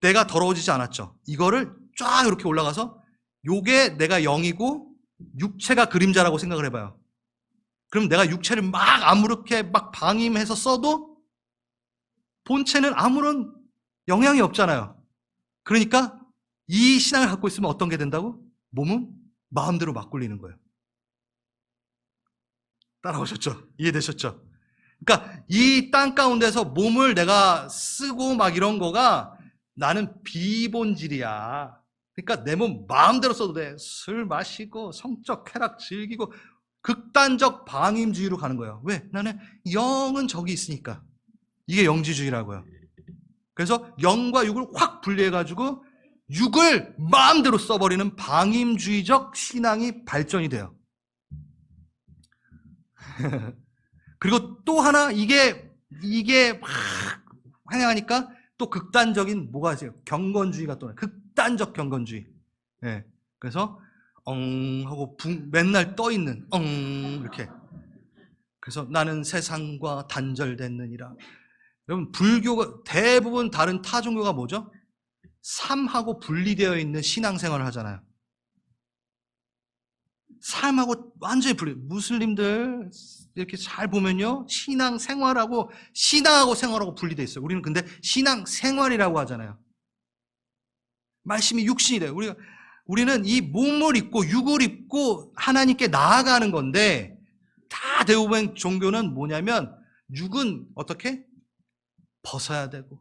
내가 더러워지지 않았죠. 이거를 쫙 이렇게 올라가서 요게 내가 영이고 육체가 그림자라고 생각을 해봐요. 그럼 내가 육체를 막 아무렇게 막 방임해서 써도 본체는 아무런 영향이 없잖아요. 그러니까 이 신앙을 갖고 있으면 어떤 게 된다고? 몸은 마음대로 막 굴리는 거예요. 따라오셨죠? 이해되셨죠? 그러니까 이 땅 가운데서 몸을 내가 쓰고 막 이런 거가 나는 비본질이야. 그러니까 내 몸 마음대로 써도 돼. 술 마시고 성적 쾌락 즐기고 극단적 방임주의로 가는 거예요. 왜? 나는 영은 저기 있으니까. 이게 영지주의라고요. 그래서 영과 육을 확 분리해가지고 육을 마음대로 써버리는 방임주의적 신앙이 발전이 돼요. 그리고 또 하나 이게 막 환영하니까 또 극단적인 뭐가 있어요? 경건주의가 또 나요. 극단적 경건주의. 네. 그래서 하고 맨날 떠 있는 이렇게. 그래서 나는 세상과 단절됐느니라. 여러분 불교가 대부분 다른 타 종교가 뭐죠? 삶하고 분리되어 있는 신앙생활을 하잖아요. 삶하고 완전히 분리. 무슬림들 이렇게 잘 보면요, 신앙하고 생활하고 분리되어 있어요. 우리는 근데 신앙생활이라고 하잖아요. 말씀이 육신이 돼요. 우리는 이 몸을 입고 육을 입고 하나님께 나아가는 건데 다 대부분 종교는 뭐냐면 육은 어떻게? 벗어야 되고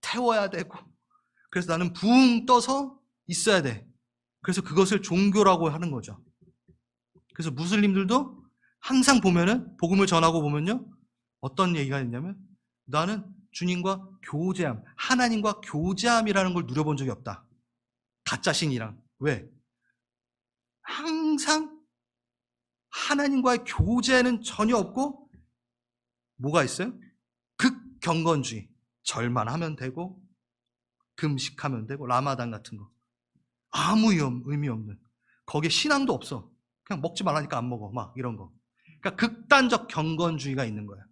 태워야 되고 그래서 나는 붕 떠서 있어야 돼. 그래서 그것을 종교라고 하는 거죠. 그래서 무슬림들도 항상 보면은 복음을 전하고 보면요 어떤 얘기가 있냐면 나는 주님과 교제함, 하나님과 교제함이라는 걸 누려본 적이 없다. 가짜 신이랑. 왜? 항상 하나님과의 교제는 전혀 없고 뭐가 있어요? 극경건주의. 절만 하면 되고 금식하면 되고 라마단 같은 거. 아무 의미 없는. 거기에 신앙도 없어. 그냥 먹지 말라니까 안 먹어. 막 이런 거. 그러니까 극단적 경건주의가 있는 거야.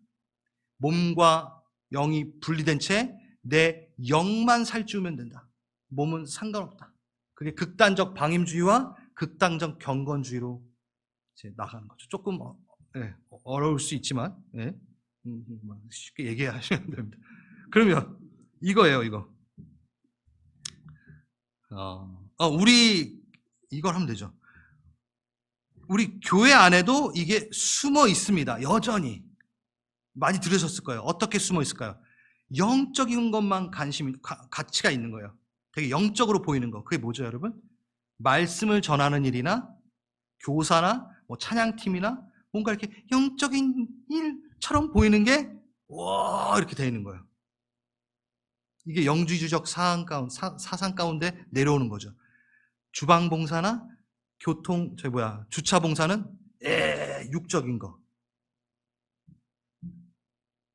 몸과 영이 분리된 채 내 영만 살찌우면 된다. 몸은 상관없다. 그게 극단적 방임주의와 극단적 경건주의로 이제 나가는 거죠. 조금 어려울 수 있지만 쉽게 얘기하시면 됩니다. 그러면 이거예요, 이거. 우리 이걸 하면 되죠. 우리 교회 안에도 이게 숨어 있습니다. 여전히. 많이 들으셨을 거예요. 어떻게 숨어 있을까요? 영적인 것만 가치가 있는 거예요. 되게 영적으로 보이는 거. 그게 뭐죠, 여러분? 말씀을 전하는 일이나 교사나 뭐 찬양팀이나 뭔가 이렇게 영적인 일처럼 보이는 게 와 이렇게 돼 있는 거예요. 이게 영지주의적 사상 가운데 내려오는 거죠. 주방봉사나 주차봉사는 육적인 거.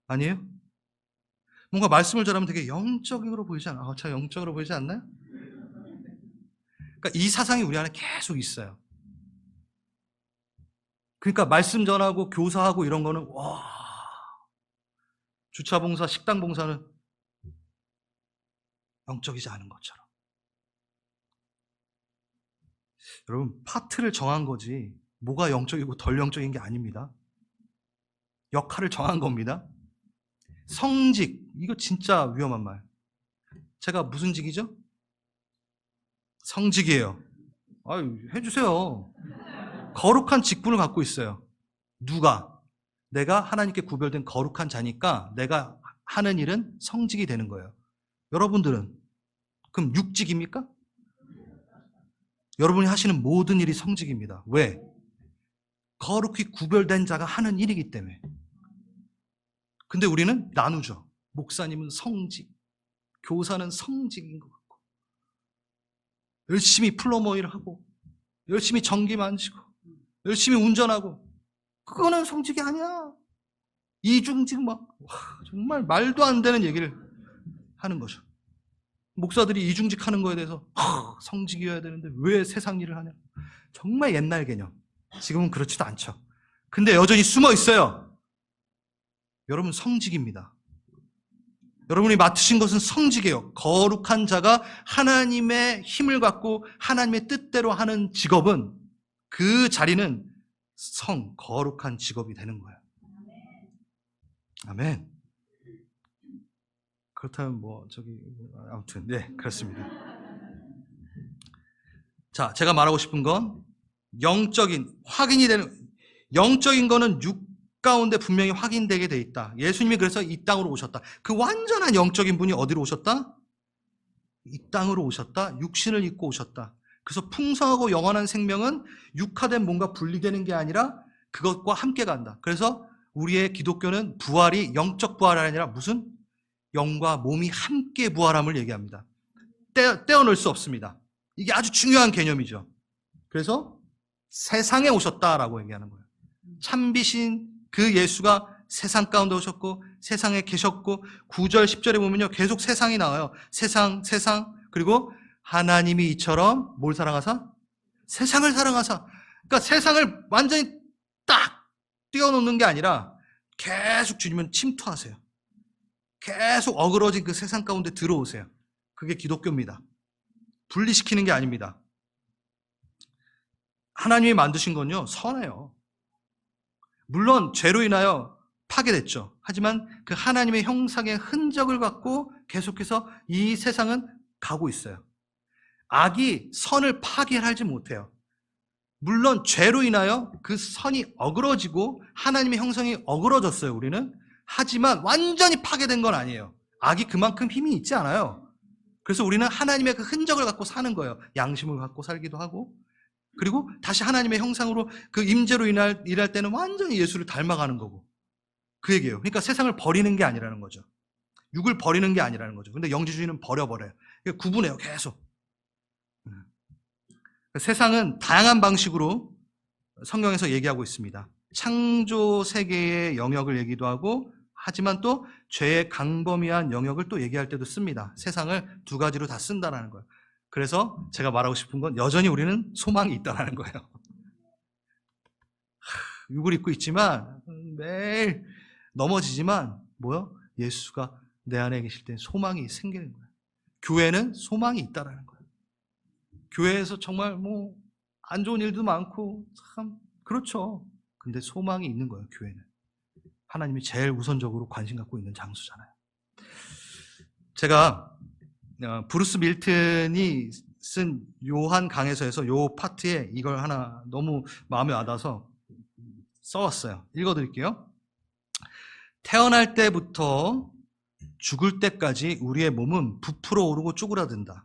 아니에요? 뭔가 말씀을 전하면 되게 영적으로 보이지 않아요? 저 영적으로 보이지 않나요? 그러니까 이 사상이 우리 안에 계속 있어요. 그러니까 말씀 전하고 교사하고 이런 거는 와, 주차 봉사, 식당 봉사는 영적이지 않은 것처럼. 여러분, 파트를 정한 거지 뭐가 영적이고 덜 영적인 게 아닙니다. 역할을 정한 겁니다. 성직, 이거 진짜 위험한 말. 제가 무슨 직이죠? 성직이에요. 아유, 해주세요. 거룩한 직분을 갖고 있어요. 누가? 내가 하나님께 구별된 거룩한 자니까 내가 하는 일은 성직이 되는 거예요. 여러분들은 그럼 육직입니까? 여러분이 하시는 모든 일이 성직입니다. 왜? 거룩히 구별된 자가 하는 일이기 때문에. 근데 우리는 나누죠. 목사님은 성직, 교사는 성직인 것 같고, 열심히 플러머 일을 하고, 열심히 전기 만지고, 열심히 운전하고, 그거는 성직이 아니야. 이중직 막, 와, 정말 말도 안 되는 얘기를 하는 거죠. 목사들이 이중직 하는 거에 대해서 성직이어야 되는데 왜 세상 일을 하냐. 정말 옛날 개념. 지금은 그렇지도 않죠. 근데 여전히 숨어 있어요. 여러분 성직입니다. 여러분이 맡으신 것은 성직이에요. 거룩한 자가 하나님의 힘을 갖고 하나님의 뜻대로 하는 직업은, 그 자리는 거룩한 직업이 되는 거예요. 아멘. 그렇다면 아무튼 네, 그렇습니다. 자, 제가 말하고 싶은 건 확인이 되는, 영적인 거는 육 가운데 분명히 확인되게 돼 있다. 예수님이 그래서 이 땅으로 오셨다. 그 완전한 영적인 분이 어디로 오셨다? 이 땅으로 오셨다. 육신을 입고 오셨다. 그래서 풍성하고 영원한 생명은 육화된 뭔가 분리되는 게 아니라 그것과 함께 간다. 그래서 우리의 기독교는 부활이 영적 부활이 아니라 무슨? 영과 몸이 함께 부활함을 얘기합니다. 떼어놓을 수 없습니다. 이게 아주 중요한 개념이죠. 그래서 세상에 오셨다라고 얘기하는 거예요. 참비신 그 예수가 세상 가운데 오셨고 세상에 계셨고, 9절 10절에 보면요 계속 세상이 나와요. 세상. 그리고 하나님이 이처럼 뭘 사랑하사? 세상을 사랑하사. 그러니까 세상을 완전히 딱 띄워놓는 게 아니라 계속 주님은 침투하세요. 계속 어그러진 그 세상 가운데 들어오세요. 그게 기독교입니다. 분리시키는 게 아닙니다. 하나님이 만드신 건요 선해요. 물론 죄로 인하여 파괴됐죠. 하지만 그 하나님의 형상의 흔적을 갖고 계속해서 이 세상은 가고 있어요. 악이 선을 파괴하지 못해요. 물론 죄로 인하여 그 선이 어그러지고 하나님의 형상이 어그러졌어요, 우리는. 하지만 완전히 파괴된 건 아니에요. 악이 그만큼 힘이 있지 않아요. 그래서 우리는 하나님의 그 흔적을 갖고 사는 거예요. 양심을 갖고 살기도 하고, 그리고 다시 하나님의 형상으로 그 임재로 일할 때는 완전히 예수를 닮아가는 거고, 그 얘기예요. 그러니까 세상을 버리는 게 아니라는 거죠. 육을 버리는 게 아니라는 거죠. 근데 영지주의는 버려버려요. 구분해요, 계속. 세상은 다양한 방식으로 성경에서 얘기하고 있습니다. 창조 세계의 영역을 얘기도 하고, 하지만 또 죄의 강범위한 영역을 또 얘기할 때도 씁니다. 세상을 두 가지로 다 쓴다는 거예요. 그래서 제가 말하고 싶은 건 여전히 우리는 소망이 있다는 거예요. 육을 입고 있지만 매일 넘어지지만 예수가 내 안에 계실 때 소망이 생기는 거예요. 교회는 소망이 있다는 거예요. 교회에서 정말 안 좋은 일도 많고 참 그렇죠. 근데 소망이 있는 거예요. 교회는 하나님이 제일 우선적으로 관심 갖고 있는 장소잖아요. 제가 브루스 밀튼이 쓴 요한 강해서에서 요 파트에 이걸 하나 너무 마음에 와닿아서 써왔어요. 읽어드릴게요. 태어날 때부터 죽을 때까지 우리의 몸은 부풀어 오르고 쪼그라든다.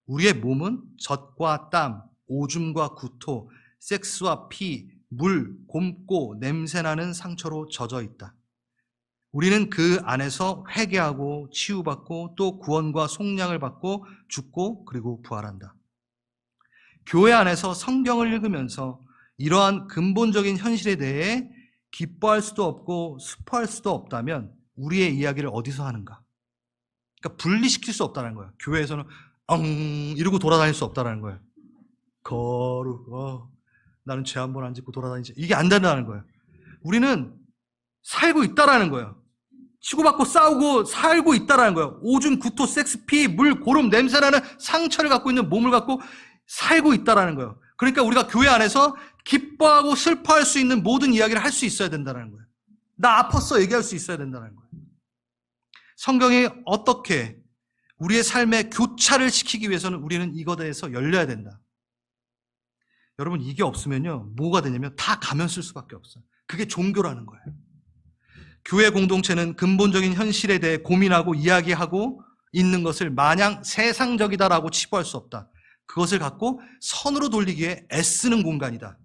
우리의 몸은 젖과 땀, 오줌과 구토, 섹스와 피, 물, 곪고 냄새나는 상처로 젖어 있다. 우리는 그 안에서 회개하고 치유받고 또 구원과 속량을 받고 죽고 그리고 부활한다. 교회 안에서 성경을 읽으면서 이러한 근본적인 현실에 대해 기뻐할 수도 없고 슬퍼할 수도 없다면 우리의 이야기를 어디서 하는가? 그러니까 분리시킬 수 없다는 거예요. 교회에서는 이러고 돌아다닐 수 없다는 거예요. 거룩, 나는 죄 한 번 안 짓고 돌아다니지. 이게 안 된다는 거예요. 우리는 살고 있다라는 거예요. 치고받고 싸우고 살고 있다라는 거예요. 오줌, 구토, 섹스, 피, 물, 고름, 냄새나는 상처를 갖고 있는 몸을 갖고 살고 있다라는 거예요. 그러니까 우리가 교회 안에서 기뻐하고 슬퍼할 수 있는 모든 이야기를 할 수 있어야 된다는 거예요. 나 아팠어 얘기할 수 있어야 된다는 거예요. 성경이 어떻게 우리의 삶에 교차를 시키기 위해서는 우리는 이거에 대해서 열려야 된다. 여러분 이게 없으면요 뭐가 되냐면 다 가면 쓸 수밖에 없어요. 그게 종교라는 거예요. 교회 공동체는 근본적인 현실에 대해 고민하고 이야기하고 있는 것을 마냥 세상적이다라고 치부할 수 없다. 그것을 갖고 선으로 돌리기에 애쓰는 공간이다.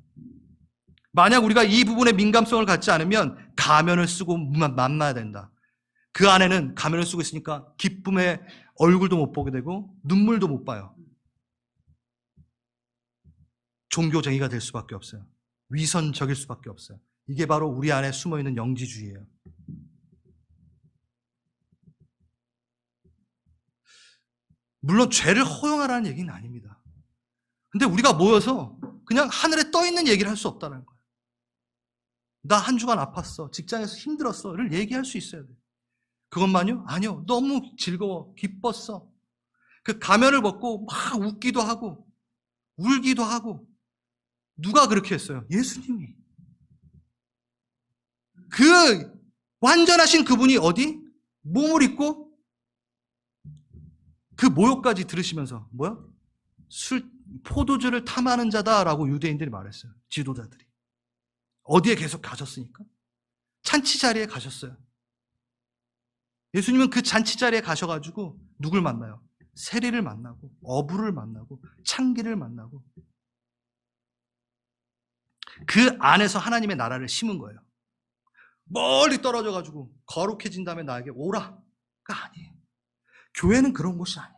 만약 우리가 이 부분에 민감성을 갖지 않으면 가면을 쓰고 만나야 된다. 그 안에는 가면을 쓰고 있으니까 기쁨의 얼굴도 못 보게 되고 눈물도 못 봐요. 종교쟁이가 될 수밖에 없어요. 위선적일 수밖에 없어요. 이게 바로 우리 안에 숨어있는 영지주의예요. 물론 죄를 허용하라는 얘기는 아닙니다. 근데 우리가 모여서 그냥 하늘에 떠있는 얘기를 할 수 없다는 거예요. 나 한 주간 아팠어. 직장에서 힘들었어.를 얘기할 수 있어야 돼요. 그것만요? 아니요. 너무 즐거워. 기뻤어. 그 가면을 벗고 막 웃기도 하고 울기도 하고. 누가 그렇게 했어요? 예수님이. 그 완전하신 그분이 어디? 몸을 입고 그 모욕까지 들으시면서 뭐야? 포도주를 탐하는 자다라고 유대인들이 말했어요. 지도자들이. 어디에 계속 가셨으니까? 잔치 자리에 가셨어요. 예수님은 그 잔치 자리에 가셔가지고 누굴 만나요? 세리를 만나고 어부를 만나고 창기를 만나고 그 안에서 하나님의 나라를 심은 거예요. 멀리 떨어져가지고 거룩해진 다음에 나에게 오라가 아니에요. 교회는 그런 곳이 아니에요.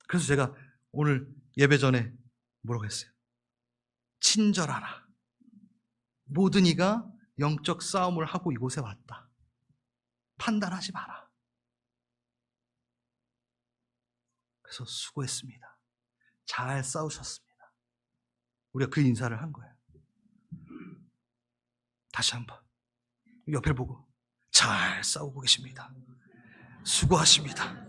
그래서 제가 오늘 예배 전에 뭐라고 했어요? 친절하라. 모든 이가 영적 싸움을 하고 이곳에 왔다. 판단하지 마라. 그래서 수고했습니다. 잘 싸우셨습니다. 우리가 그 인사를 한 거예요. 다시 한번 옆에 보고 잘 싸우고 계십니다. 수고하십니다.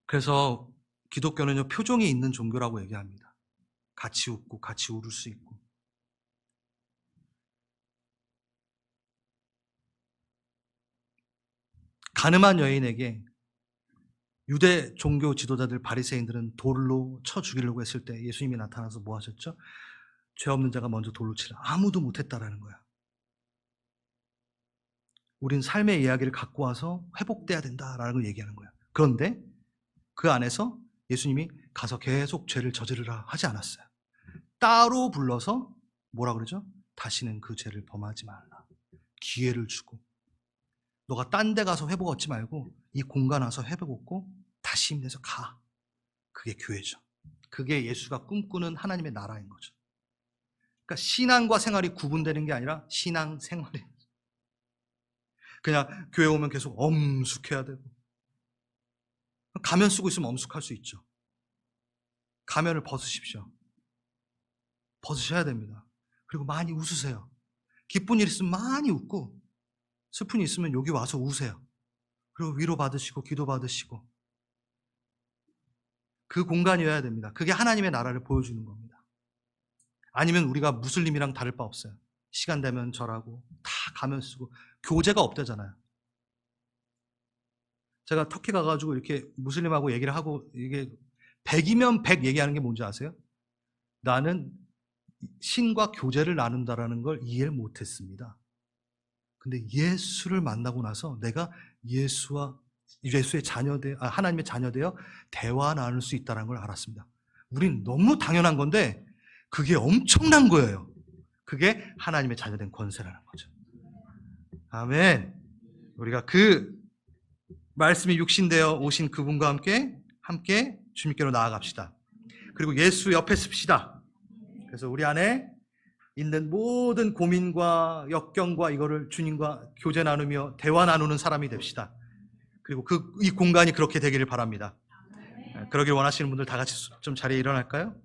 그래서 기독교는요 표정이 있는 종교라고 얘기합니다. 같이 웃고 같이 울을 수 있고. 가늠한 여인에게 유대 종교 지도자들 바리새인들은 돌로 쳐 죽이려고 했을 때 예수님이 나타나서 뭐 하셨죠? 죄 없는 자가 먼저 돌로 치라. 아무도 못했다라는 거야. 우린 삶의 이야기를 갖고 와서 회복돼야 된다라는 걸 얘기하는 거야. 그런데 그 안에서 예수님이 가서 계속 죄를 저지르라 하지 않았어요. 따로 불러서 뭐라 그러죠? 다시는 그 죄를 범하지 말라. 기회를 주고 너가 딴 데 가서 회복 얻지 말고 이 공간 와서 회복 얻고 다시 힘내서 가. 그게 교회죠. 그게 예수가 꿈꾸는 하나님의 나라인 거죠. 그러니까 신앙과 생활이 구분되는 게 아니라 신앙 생활이에요. 그냥 교회 오면 계속 엄숙해야 되고 가면 쓰고 있으면 엄숙할 수 있죠. 가면을 벗으십시오. 벗으셔야 됩니다. 그리고 많이 웃으세요. 기쁜 일 있으면 많이 웃고 슬픈 일 있으면 여기 와서 우세요. 그리고 위로 받으시고 기도 받으시고 그 공간이어야 됩니다. 그게 하나님의 나라를 보여주는 겁니다. 아니면 우리가 무슬림이랑 다를 바 없어요. 시간 되면 절하고 다 가면 쓰고 교제가 없다잖아요. 제가 터키 가가지고 이렇게 무슬림하고 얘기를 하고 이게 100이면 100 얘기하는 게 뭔지 아세요? 나는 신과 교제를 나눈다라는 걸 이해를 못했습니다. 근데 예수를 만나고 나서 내가 예수의 자녀되어 하나님의 자녀되어 대화 나눌 수 있다는 걸 알았습니다. 우린 너무 당연한 건데 그게 엄청난 거예요. 그게 하나님의 자녀된 권세라는 거죠. 아멘. 우리가 그 말씀이 육신되어 오신 그분과 함께 주님께로 나아갑시다. 그리고 예수 옆에 섭시다. 그래서 우리 안에 있는 모든 고민과 역경과 이거를 주님과 교제 나누며 대화 나누는 사람이 됩시다. 그리고 이 공간이 그렇게 되기를 바랍니다. 그러길 원하시는 분들 다 같이 좀 자리에 일어날까요?